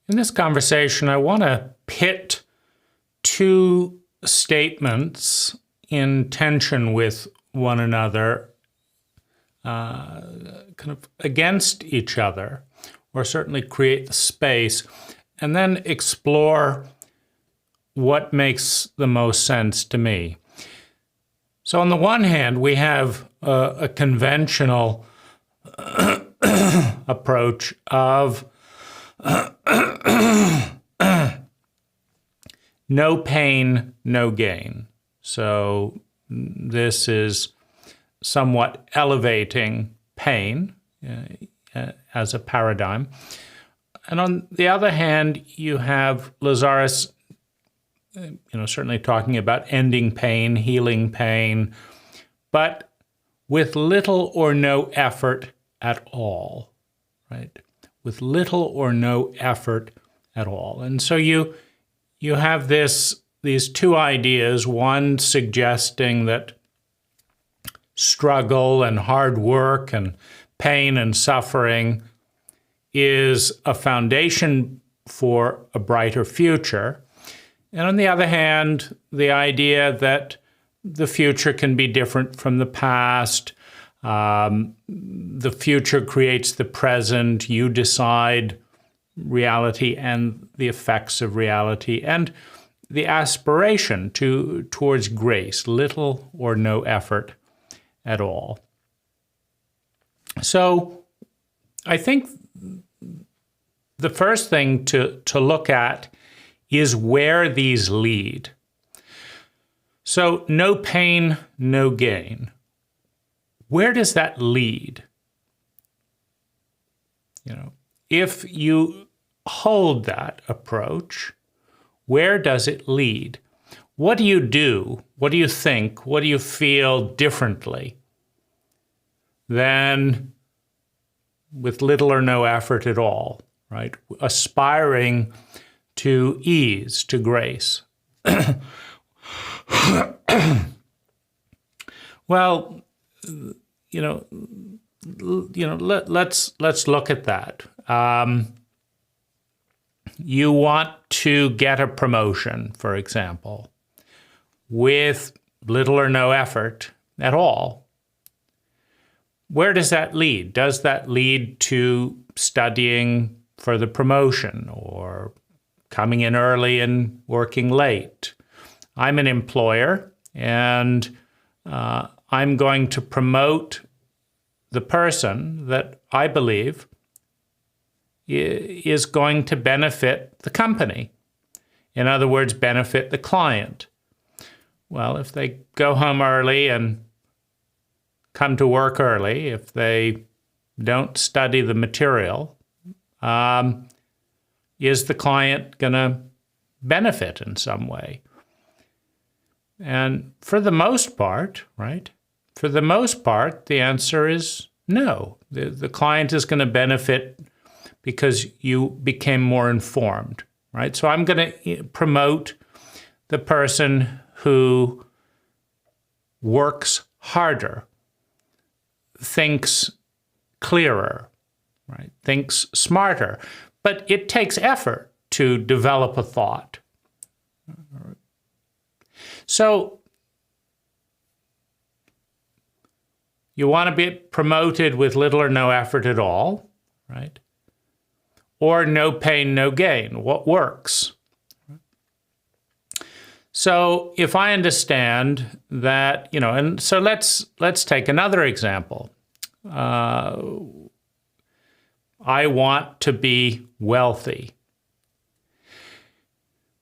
In this conversation, I want to pit two statements in tension with one another, kind of against each other, or certainly create the space, and then explore what makes the most sense to me. So on the one hand, we have a conventional approach of no pain, no gain. So this is somewhat elevating pain as a paradigm. And on the other hand, you have Lazaris, certainly talking about ending pain, healing pain, but with little or no effort at all, right? With little or no effort at all. And so you have these two ideas, one suggesting that struggle and hard work and pain and suffering is a foundation for a brighter future. And on the other hand, the idea that the future can be different from the past. The future creates the present. You decide reality and the effects of reality, and the aspiration towards grace, little or no effort at all. So I think the first thing to look at is where these lead. So no pain, no gain. Where does that lead? If you hold that approach, where does it lead? What do you do? What do you think? What do you feel differently than with little or no effort at all, right? Aspiring to ease, to grace. Well, let's look at that. You want to get a promotion, for example, with little or no effort at all. Where does that lead? Does that lead to studying for the promotion or coming in early and working late? I'm an employer, and I'm going to promote the person that I believe is going to benefit the company. In other words, benefit the client. Well, if they go home early and come to work early, if they don't study the material, is the client going to benefit in some way? And for the most part, right? For the most part, the answer is no. The client is going to benefit because you became more informed, right? So I'm going to promote the person who works harder, thinks clearer, right? Thinks smarter. But it takes effort to develop a thought. So you want to be promoted with little or no effort at all, right? Or no pain, no gain. What works? So if I understand that, and so let's take another example. I want to be wealthy.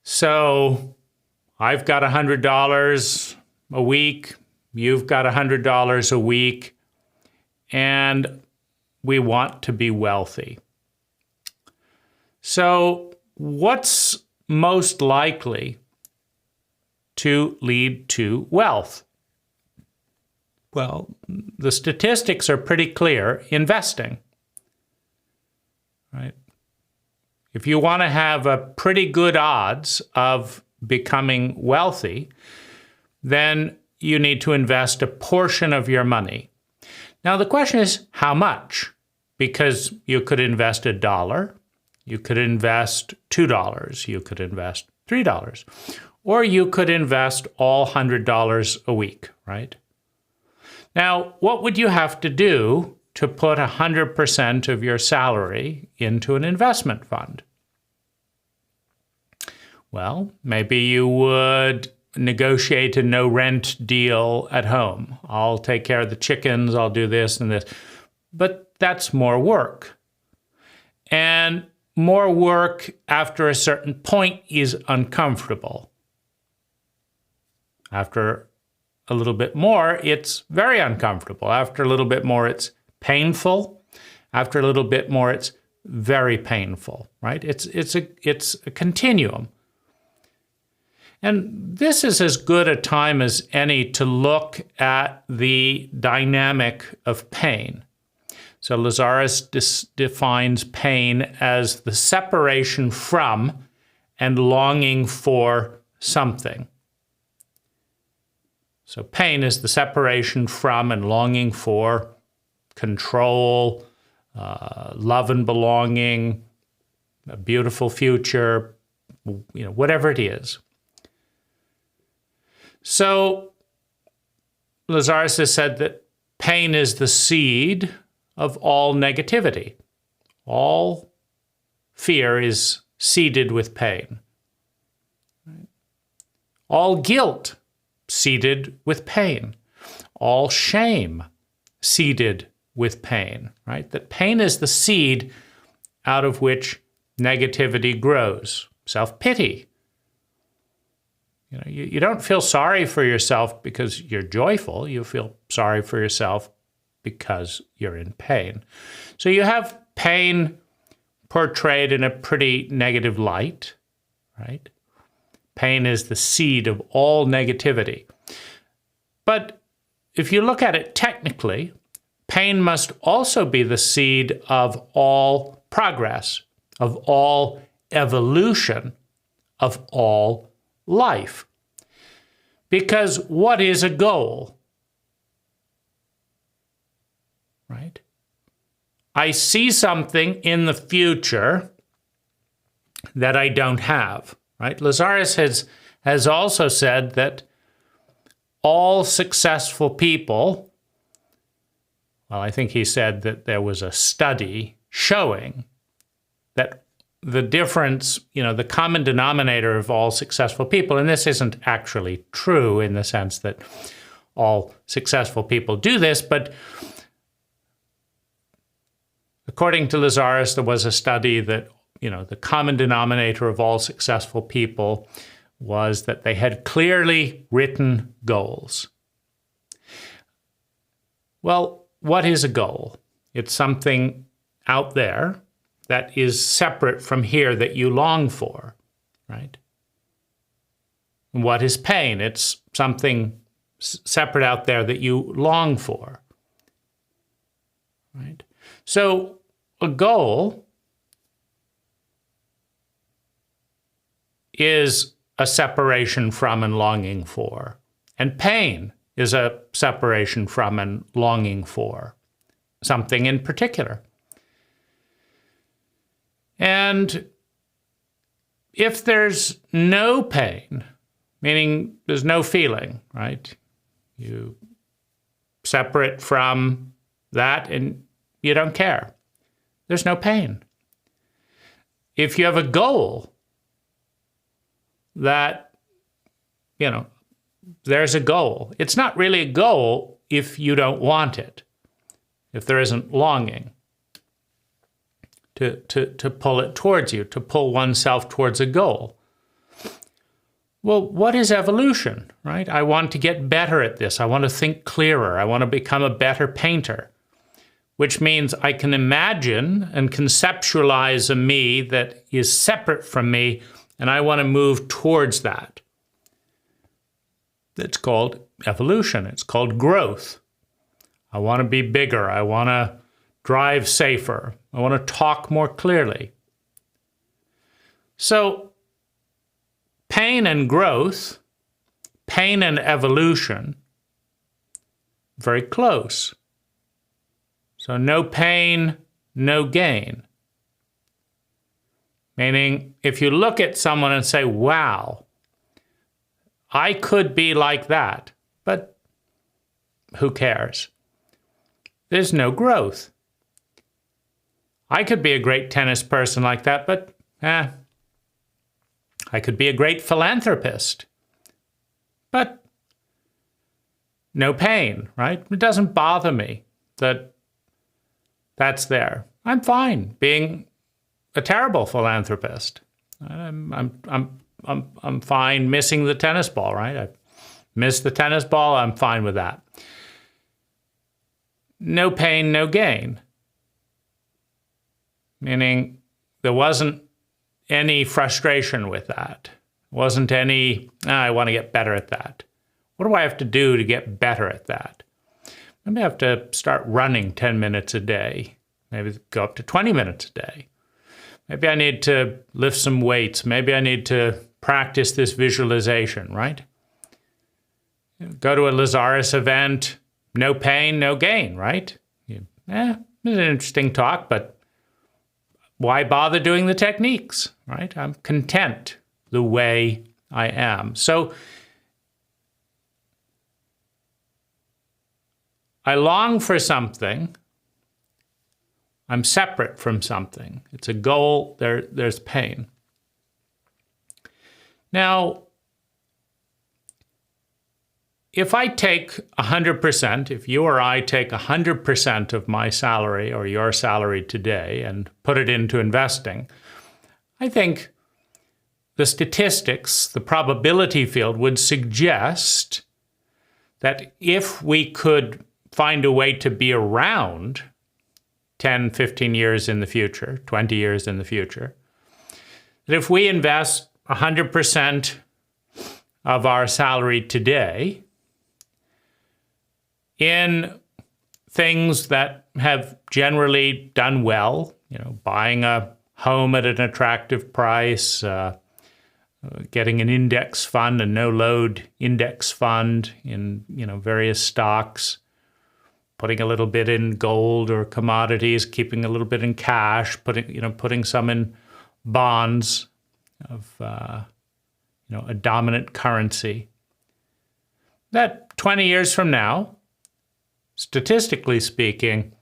So I've got $100 a week, you've got $100 a week, and we want to be wealthy. So what's most likely to lead to wealth? Well, the statistics are pretty clear. Investing, right? If you want to have a pretty good odds of becoming wealthy, then you need to invest a portion of your money. Now, the question is how much? Because you could invest $1, You could invest $2. You could invest $3. Or you could invest all $100 a week, right? Now, what would you have to do to put 100% of your salary into an investment fund? Well, maybe you would negotiate a no rent deal at home. I'll take care of the chickens, I'll do this and this. But that's more work. And more work after a certain point is uncomfortable. After a little bit more, it's very uncomfortable. After a little bit more, it's painful. After a little bit more, it's very painful, right? It's a continuum. And this is as good a time as any to look at the dynamic of pain. So Lazaris defines pain as the separation from and longing for something. So pain is the separation from and longing for control, love and belonging, a beautiful future, whatever it is. So Lazaris has said that pain is the seed of all negativity. All fear is seeded with pain. All guilt seeded with pain. All shame seeded with pain, right? That pain is the seed out of which negativity grows. Self-pity. You don't feel sorry for yourself because you're joyful. You feel sorry for yourself because you're in pain. So you have pain portrayed in a pretty negative light, right? Pain is the seed of all negativity. But if you look at it technically, pain must also be the seed of all progress, of all evolution, of all life. Because what is a goal? Right? I see something in the future that I don't have. Right? Lazaris has also said that all successful people, well, I think he said that there was a study showing that the difference, the common denominator of all successful people, and this isn't actually true in the sense that all successful people do this, but according to Lazaris, there was a study that, the common denominator of all successful people was that they had clearly written goals. Well, what is a goal? It's something out there that is separate from here that you long for, right? And what is pain? It's something separate out there that you long for, right? So a goal is a separation from and longing for, and pain is a separation from and longing for something in particular. And if there's no pain, meaning there's no feeling, right? You separate from that and you don't care. There's no pain. If you have a goal that, there's a goal. It's not really a goal if you don't want it, if there isn't longing to pull it towards you, to pull oneself towards a goal. Well, what is evolution, right? I want to get better at this. I want to think clearer. I want to become a better painter, which means I can imagine and conceptualize a me that is separate from me, and I want to move towards that. It's called evolution. It's called growth. I want to be bigger. I want to drive safer. I want to talk more clearly. So pain and growth, pain and evolution, very close. So no pain, no gain. Meaning, if you look at someone and say, wow, I could be like that, but who cares? There's no growth. I could be a great tennis person like that, but I could be a great philanthropist, but no pain, right? It doesn't bother me that that's there. I'm fine being a terrible philanthropist. I'm fine missing the tennis ball, right? I missed the tennis ball. I'm fine with that. No pain, no gain. Meaning there wasn't any frustration with that. Wasn't any, I want to get better at that. What do I have to do to get better at that? Maybe I have to start running 10 minutes a day. Maybe go up to 20 minutes a day. Maybe I need to lift some weights. Maybe I need to practice this visualization, right? Go to a Lazaris event, no pain, no gain, right? It's an interesting talk, but why bother doing the techniques, right? I'm content the way I am. So I long for something. I'm separate from something. It's a goal. There's pain. Now, if I take 100%, if you or I take 100% of my salary or your salary today and put it into investing, I think the statistics, the probability field would suggest that if we could find a way to be around 10, 15 years in the future, 20 years in the future, that if we invest 100% of our salary today in things that have generally done well, buying a home at an attractive price, getting an index fund, a no-load index fund in various stocks, putting a little bit in gold or commodities, keeping a little bit in cash, putting some in bonds of a dominant currency. That 20 years from now, statistically speaking,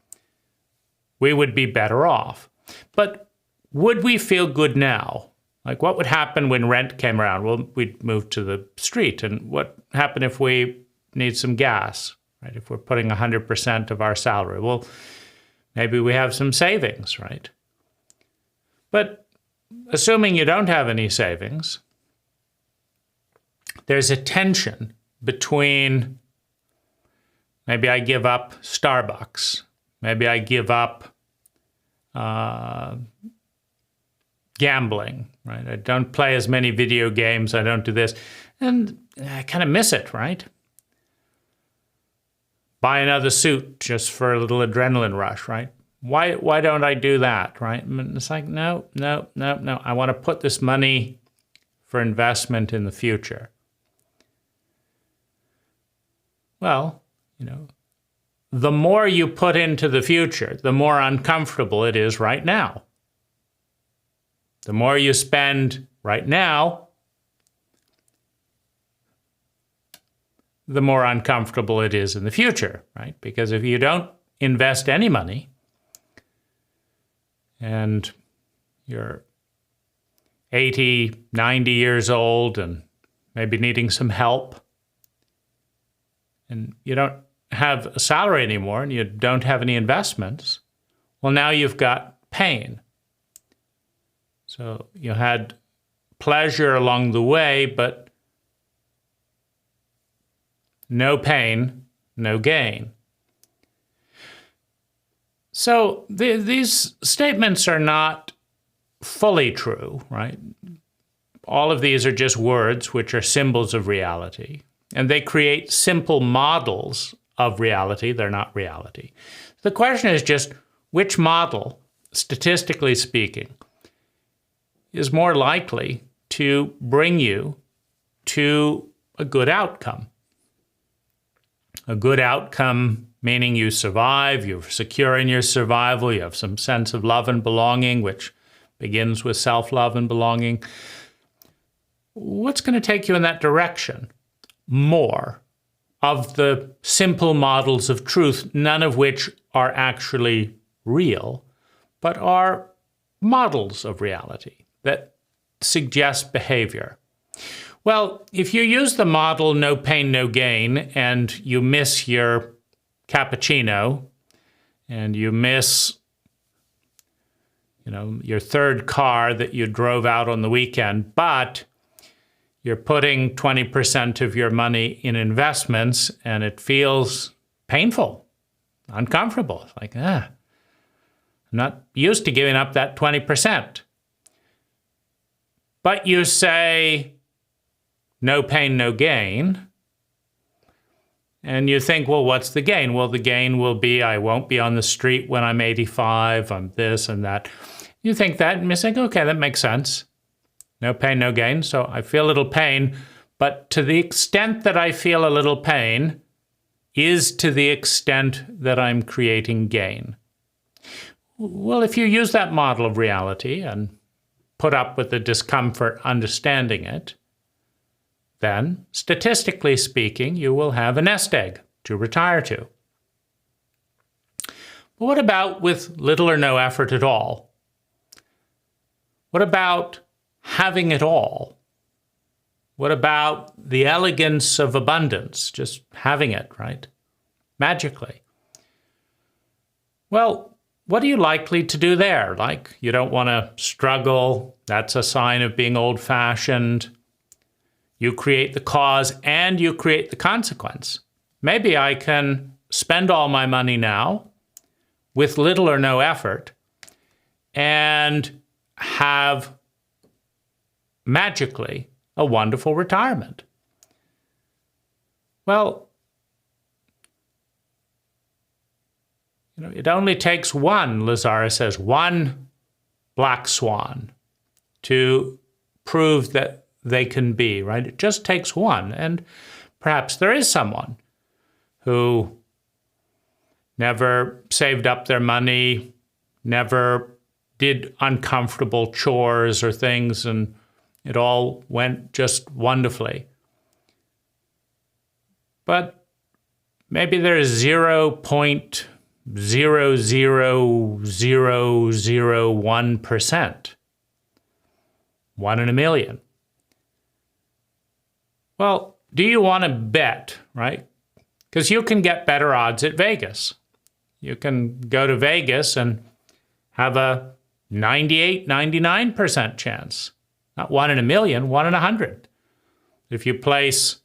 we would be better off. But would we feel good now? Like, what would happen when rent came around? Well, we'd move to the street. And what happened if we need some gas, right? If we're putting 100% of our salary, well, maybe we have some savings, right? But assuming you don't have any savings, there's a tension between maybe I give up Starbucks, maybe I give up gambling, right? I don't play as many video games, I don't do this, and I kind of miss it, right? Buy another suit just for a little adrenaline rush, right? Why don't I do that, right? And it's like, no. I want to put this money for investment in the future. Well, the more you put into the future, the more uncomfortable it is right now. The more you spend right now, the more uncomfortable it is in the future, right? Because if you don't invest any money and you're 80, 90 years old and maybe needing some help, and you don't have a salary anymore and you don't have any investments, well, now you've got pain. So you had pleasure along the way, but no pain, no gain. So these statements are not fully true, right? All of these are just words which are symbols of reality, and they create simple models of reality. They're not reality. The question is just which model, statistically speaking, is more likely to bring you to a good outcome. A good outcome meaning you survive, you're secure in your survival, you have some sense of love and belonging, which begins with self-love and belonging. What's going to take you in that direction? More of the simple models of truth, none of which are actually real, but are models of reality that suggest behavior. Well, if you use the model no pain, no gain, and you miss your cappuccino, and you miss, your third car that you drove out on the weekend, but you're putting 20% of your money in investments and it feels painful, uncomfortable. It's like, I'm not used to giving up that 20%. But you say, no pain, no gain. And you think, well, what's the gain? Well, the gain will be I won't be on the street when I'm 85, I'm this and that. You think that, and you think, okay, that makes sense. No pain, no gain. So I feel a little pain, but to the extent that I feel a little pain is to the extent that I'm creating gain. Well, if you use that model of reality and put up with the discomfort understanding it, then, statistically speaking, you will have a nest egg to retire to. But what about with little or no effort at all? What about having it all? What about the elegance of abundance, just having it, right? Magically. Well, what are you likely to do there? Like, you don't want to struggle. That's a sign of being old-fashioned. You create the cause and you create the consequence. Maybe I can spend all my money now with little or no effort and have magically a wonderful retirement. Well, it only takes one, Lazaris says, one black swan to prove that they can be, right? It just takes one. And perhaps there is someone who never saved up their money, never did uncomfortable chores or things, and it all went just wonderfully. But maybe there's 0.00001%, 1 in a million. Well, do you want to bet, right? Because you can get better odds at Vegas. You can go to Vegas and have a 98, 99% chance. Not 1 in a million, 1 in 100. If you place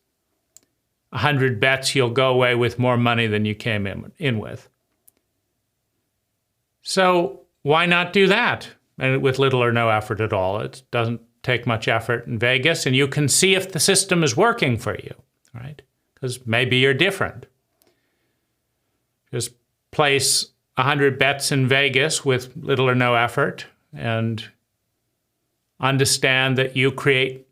100 bets, you'll go away with more money than you came in with. So why not do that? And with little or no effort at all. It doesn't take much effort in Vegas, and you can see if the system is working for you, right? Because maybe you're different. Just place 100 bets in Vegas with little or no effort and understand that you create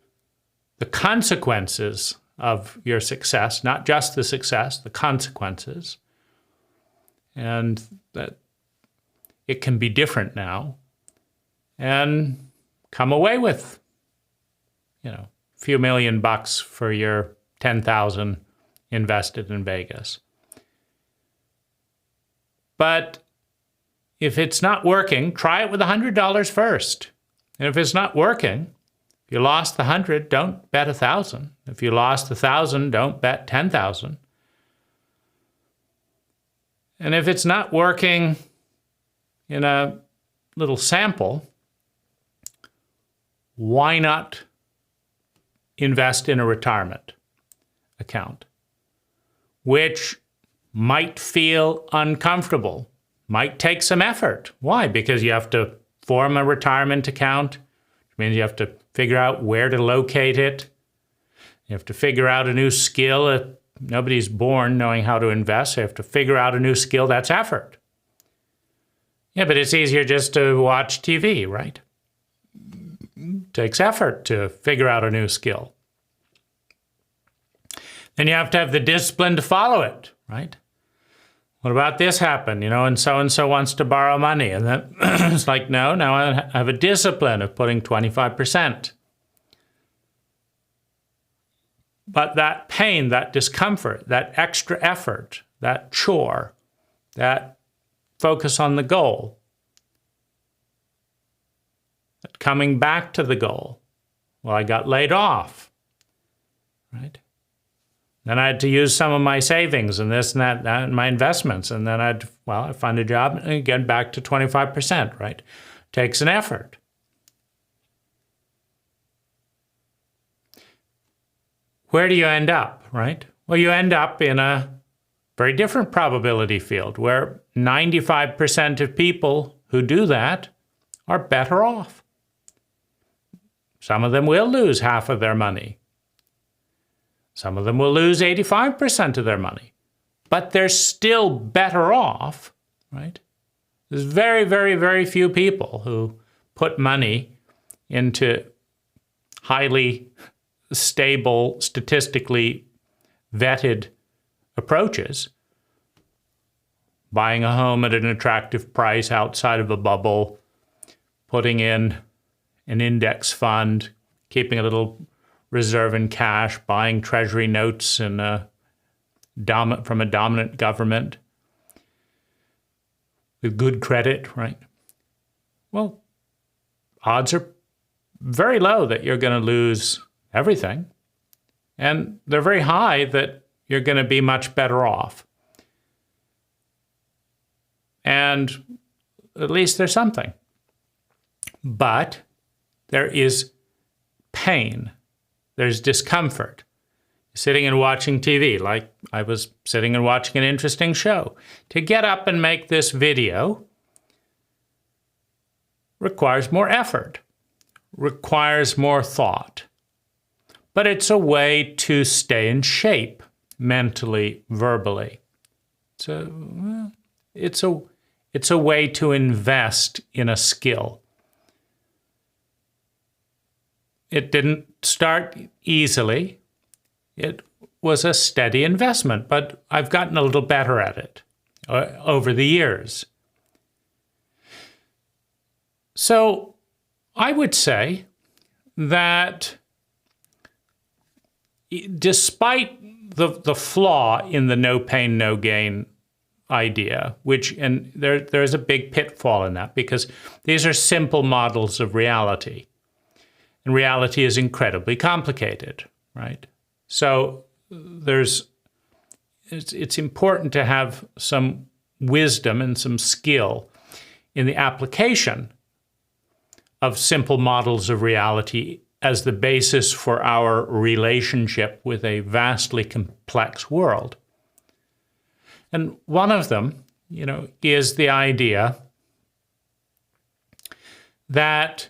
the consequences of your success, not just the success, the consequences, and that it can be different now, and come away with a few $1,000,000 for your 10,000 invested in Vegas. But if it's not working, try it with $100 first. And if it's not working, if you lost the 100, don't bet 1,000. If you lost 1,000, don't bet 10,000. And if it's not working in a little sample, why not invest in a retirement account, which might feel uncomfortable, might take some effort. Why? Because you have to form a retirement account, which means you have to figure out where to locate it. You have to figure out a new skill. Nobody's born knowing how to invest. So you have to figure out a new skill. That's effort. Yeah, but it's easier just to watch TV, right? Takes effort to figure out a new skill. Then you have to have the discipline to follow it, right? what about this happen? And so wants to borrow money. And then it's like, no, now I have a discipline of putting 25%. But that pain, that discomfort, that extra effort, that chore, that focus on the goal, that coming back to the goal. Well, I got laid off, right? Then I had to use some of my savings and this and that and my investments. And then I'd find a job and get back to 25%, right? Takes an effort. Where do you end up, right? Well, you end up in a very different probability field where 95% of people who do that are better off. Some of them will lose half of their money. Some of them will lose 85% of their money. But they're still better off, right? There's very, very, very few people who put money into highly stable, statistically vetted approaches. Buying a home at an attractive price outside of a bubble, putting in an index fund, keeping a little reserve in cash, buying treasury notes from a dominant government with good credit, right? Well, odds are very low that you're going to lose everything. And they're very high that you're going to be much better off. And at least there's something. But there is pain. There's discomfort. Sitting and watching TV, like I was sitting and watching an interesting show. To get up and make this video requires more effort, requires more thought. But it's a way to stay in shape mentally, verbally. So it's a way to invest in a skill. It didn't start easily. It was a steady investment, but I've gotten a little better at it over the years. So I would say that despite the flaw in the no pain, no gain idea, and there's a big pitfall in that because these are simple models of reality. And reality is incredibly complicated, right? So it's important to have some wisdom and some skill in the application of simple models of reality as the basis for our relationship with a vastly complex world. And one of them, is the idea that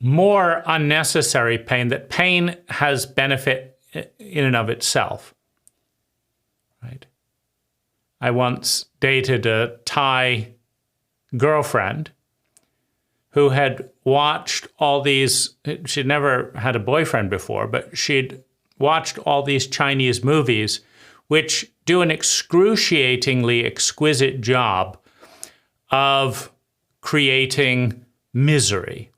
more unnecessary pain, that pain has benefit in and of itself, right? I once dated a Thai girlfriend who had watched all these, she'd never had a boyfriend before, but she'd watched all these Chinese movies which do an excruciatingly exquisite job of creating misery.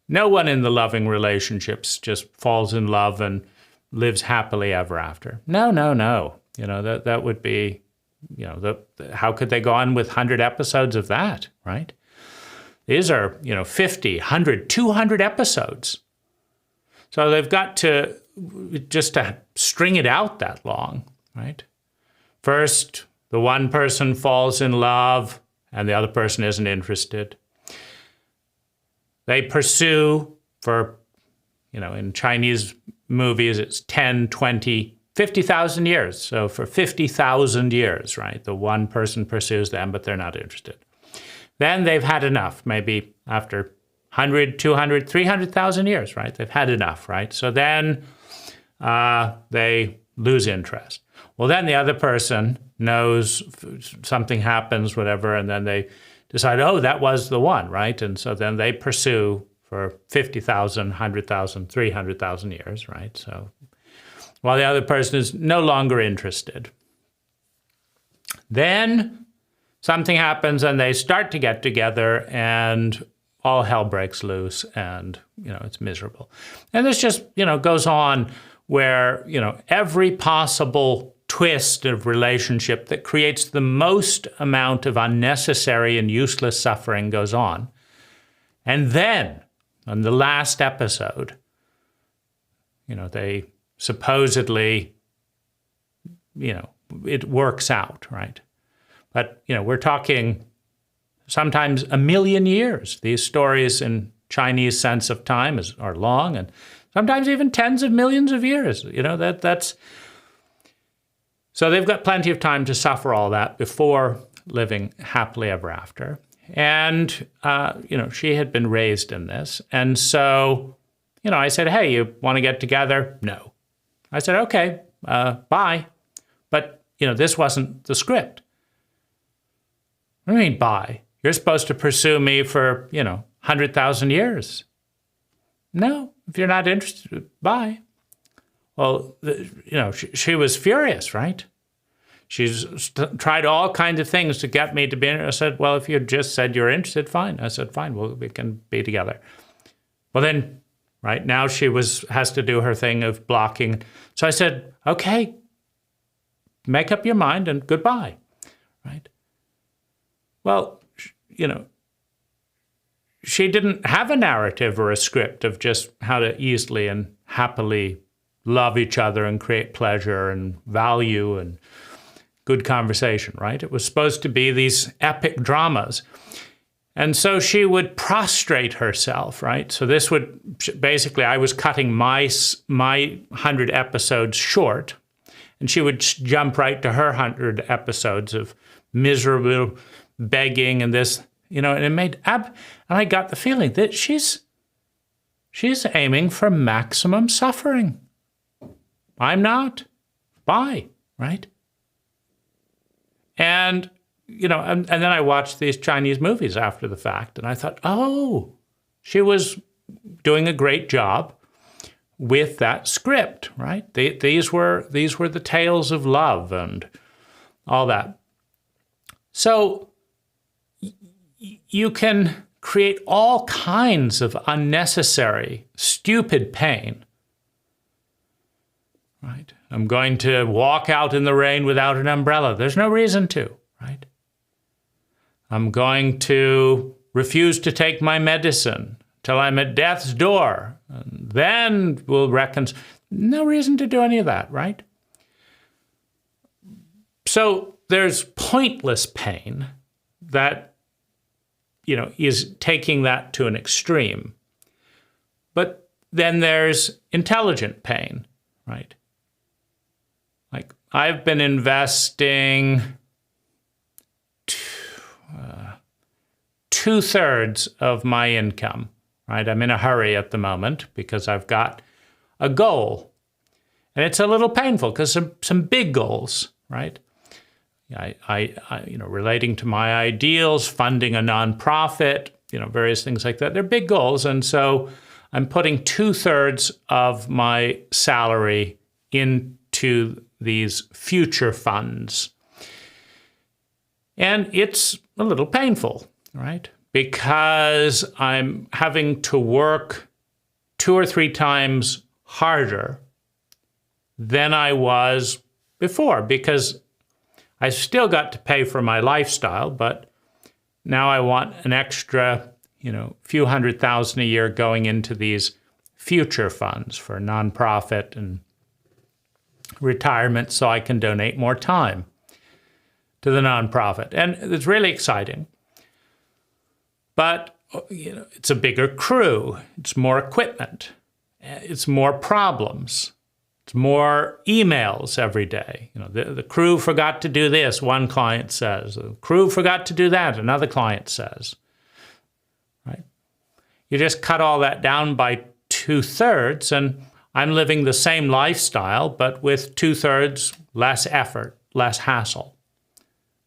No one in the loving relationships just falls in love and lives happily ever after. No. That would be, how could they go on with 100 episodes of that, right? These are, 50, 100, 200 episodes. So they've got to, just to string it out that long, right? First, the one person falls in love and the other person isn't interested. They pursue for, in Chinese movies, it's 10, 20, 50,000 years. So for 50,000 years, right, the one person pursues them, but they're not interested. Then they've had enough, maybe after 100, 200, 300,000 years, right? They've had enough, right? So then they lose interest. Well, then the other person knows something happens, whatever, and then they decide, oh, that was the one, right? And so then they pursue for 50,000, 100,000, 300,000 years, right? So while the other person is no longer interested. Then something happens and they start to get together and all hell breaks loose and, it's miserable. And this just, goes on where, every possible twist of relationship that creates the most amount of unnecessary and useless suffering goes on. And then, on the last episode, they supposedly, it works out, right? But, we're talking sometimes a million years. These stories in Chinese sense of time are long, and sometimes even tens of millions of years. That's so they've got plenty of time to suffer all that before living happily ever after. And she had been raised in this, and so I said, "Hey, you want to get together?" No. I said, "Okay, bye." But this wasn't the script. What do you mean, bye? You're supposed to pursue me for, 100,000 years. No, if you're not interested, bye. Well, she was furious, right? She's tried all kinds of things to get me to be interested. I said, well, if you just said you're interested, fine. I said, fine, well, we can be together. Well, then, right, now she has to do her thing of blocking. So I said, okay, make up your mind and goodbye, right? Well, she didn't have a narrative or a script of just how to easily and happily love each other and create pleasure and value and good conversation, right? It was supposed to be these epic dramas. And so she would prostrate herself, right? So this would, basically, I was cutting my 100 episodes short, and she would jump right to her 100 episodes of miserable begging and this, and it made and I got the feeling that she's aiming for maximum suffering. I'm not. Bye, right? And and then I watched these Chinese movies after the fact, and I thought, oh, she was doing a great job with that script, right? These were the tales of love and all that. So you can create all kinds of unnecessary, stupid pain, right? I'm going to walk out in the rain without an umbrella. There's no reason to, right? I'm going to refuse to take my medicine till I'm at death's door. And then we'll reconcile. No reason to do any of that, right? So there's pointless pain that, is taking that to an extreme. But then there's intelligent pain, right? Like, I've been investing 2/3 of my income, right? I'm in a hurry at the moment because I've got a goal. And it's a little painful because some big goals, right? I relating to my ideals, funding a nonprofit, various things like that. They're big goals. And so I'm putting 2/3 of my salary into these future funds. And it's a little painful, right? Because I'm having to work 2 or 3 times harder than I was before, because I still got to pay for my lifestyle, but now I want an extra, few $100,000 a year going into these future funds for nonprofit and retirement, so I can donate more time to the nonprofit. And it's really exciting. But, it's a bigger crew. It's more equipment. It's more problems. It's more emails every day. The crew forgot to do this, one client says. The crew forgot to do that, another client says. Right? You just cut all that down by 2/3, and I'm living the same lifestyle, but with 2/3 less effort, less hassle,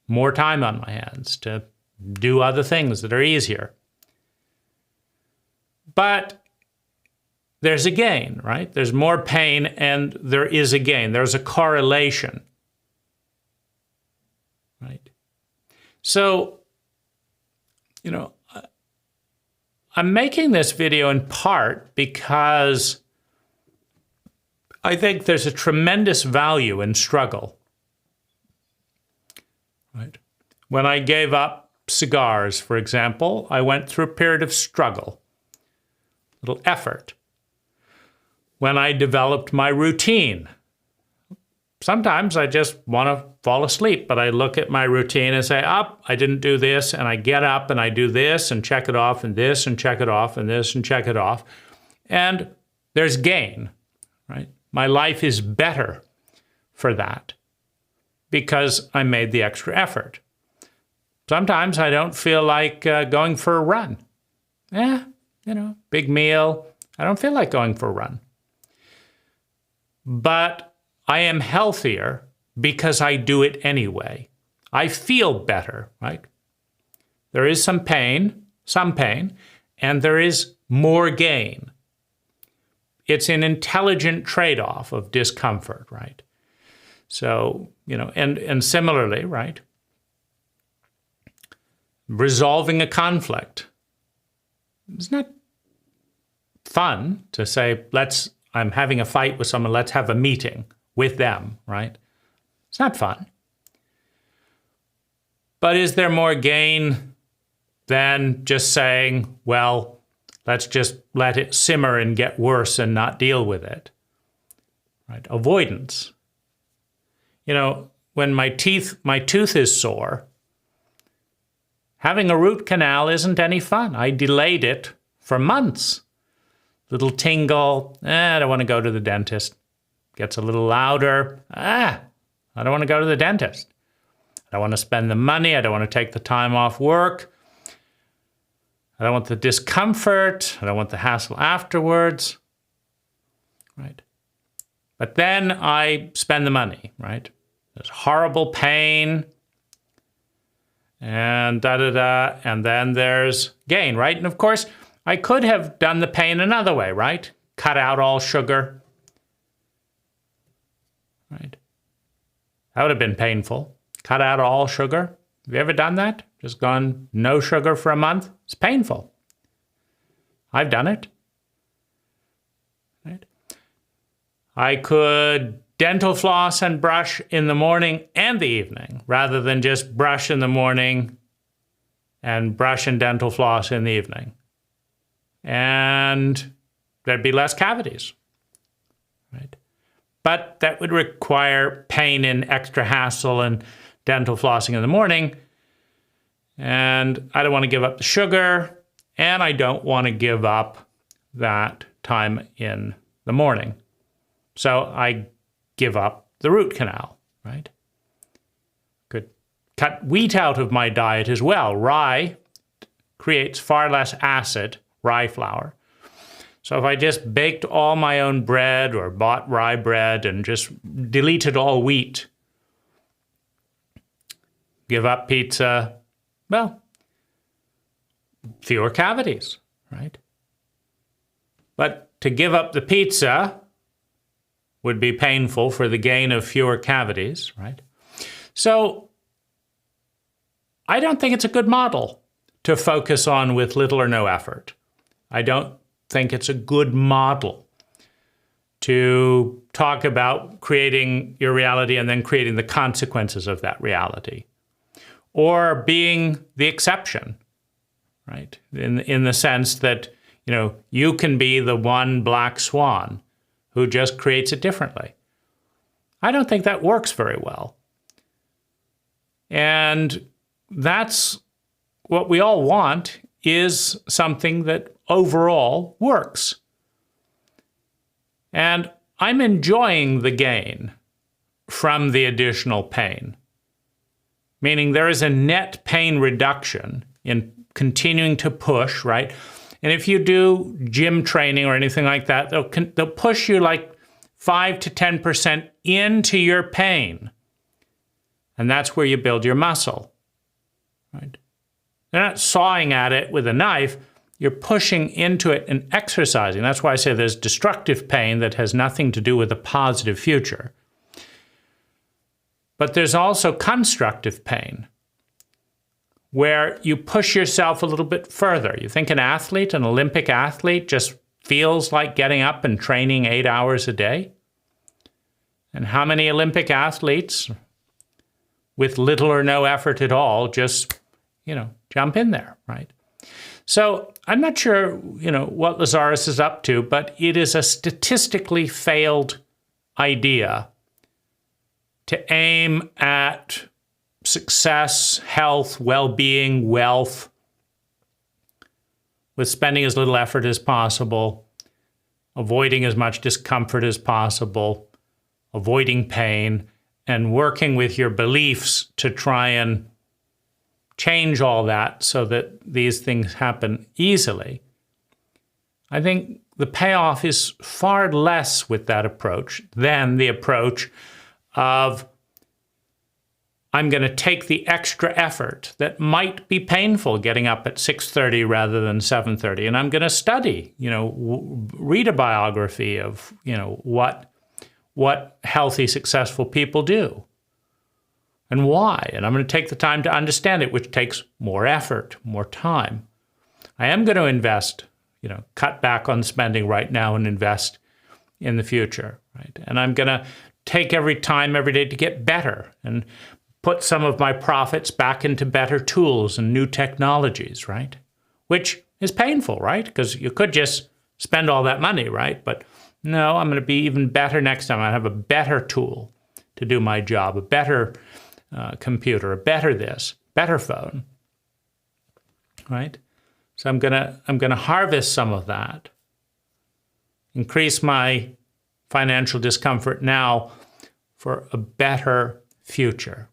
more time on my hands to do other things that are easier. But there's a gain, right? There's more pain and there is a gain. There's a correlation. So, I'm making this video in part because I think there's a tremendous value in struggle. Right? When I gave up cigars, for example, I went through a period of struggle, little effort. When I developed my routine, sometimes I just want to fall asleep, but I look at my routine and say, I didn't do this, and I get up and I do this and check it off and this and check it off and this and check it off. And there's gain, right? My life is better for that because I made the extra effort. Sometimes I don't feel like going for a run. Big meal. I don't feel like going for a run. But I am healthier because I do it anyway. I feel better, right? There is some pain, and there is more gain. It's an intelligent trade-off of discomfort, right? So, and similarly, right? Resolving a conflict. It's not fun to say, I'm having a fight with someone, let's have a meeting with them, right? It's not fun. But is there more gain than just saying, well, let's just let it simmer and get worse and not deal with it, right? Avoidance. When my tooth is sore, having a root canal isn't any fun. I delayed it for months. Little tingle, I don't want to go to the dentist. Gets a little louder, I don't want to go to the dentist. I don't want to spend the money, I don't want to take the time off work. I don't want the discomfort, I don't want the hassle afterwards, right? But then I spend the money, right? There's horrible pain, and and then there's gain, right? And of course, I could have done the pain another way, right? Cut out all sugar, right? That would have been painful. Cut out all sugar. Have you ever done that? Just gone no sugar for a month? It's painful. I've done it, right? I could dental floss and brush in the morning and the evening, rather than just brush in the morning and brush and dental floss in the evening. And there'd be less cavities, right? But that would require pain and extra hassle and dental flossing in the morning. And I don't want to give up the sugar, and I don't want to give up that time in the morning. So I give up the root canal, right? Could cut wheat out of my diet as well. Rye creates far less acid, rye flour. So if I just baked all my own bread or bought rye bread and just deleted all wheat, give up pizza, well, fewer cavities, right? But to give up the pizza would be painful for the gain of fewer cavities, right? So I don't think it's a good model to focus on with little or no effort. I don't think it's a good model to talk about creating your reality and then creating the consequences of that reality, or being the exception, right? In the sense that, you can be the one black swan who just creates it differently. I don't think that works very well. And that's what we all want, is something that overall works. And I'm enjoying the gain from the additional pain, meaning there is a net pain reduction in continuing to push, right? And if you do gym training or anything like that, they'll push you like 5 to 10% into your pain. And that's where you build your muscle, right? They're not sawing at it with a knife. You're pushing into it and exercising. That's why I say there's destructive pain that has nothing to do with a positive future. But there's also constructive pain, where you push yourself a little bit further. You think an Olympic athlete, just feels like getting up and training 8 hours a day? And how many Olympic athletes, with little or no effort at all, just, jump in there, right? So I'm not sure, what Lazaris is up to, but it is a statistically failed idea to aim at success, health, well-being, wealth, with spending as little effort as possible, avoiding as much discomfort as possible, avoiding pain, and working with your beliefs to try and change all that so that these things happen easily. I think the payoff is far less with that approach than the approach of, I'm going to take the extra effort that might be painful getting up at 6:30 rather than 7:30, and I'm going to study, read a biography of, what healthy, successful people do and why. And I'm going to take the time to understand it, which takes more effort, more time. I am going to invest, cut back on spending right now and invest in the future, right? And I'm going to take every day to get better and put some of my profits back into better tools and new technologies, right? Which is painful, right? Because you could just spend all that money, right? But no, I'm going to be even better next time. I have a better tool to do my job, a better computer, a better phone, right? So I'm gonna harvest some of that, increase my financial discomfort now for a better future.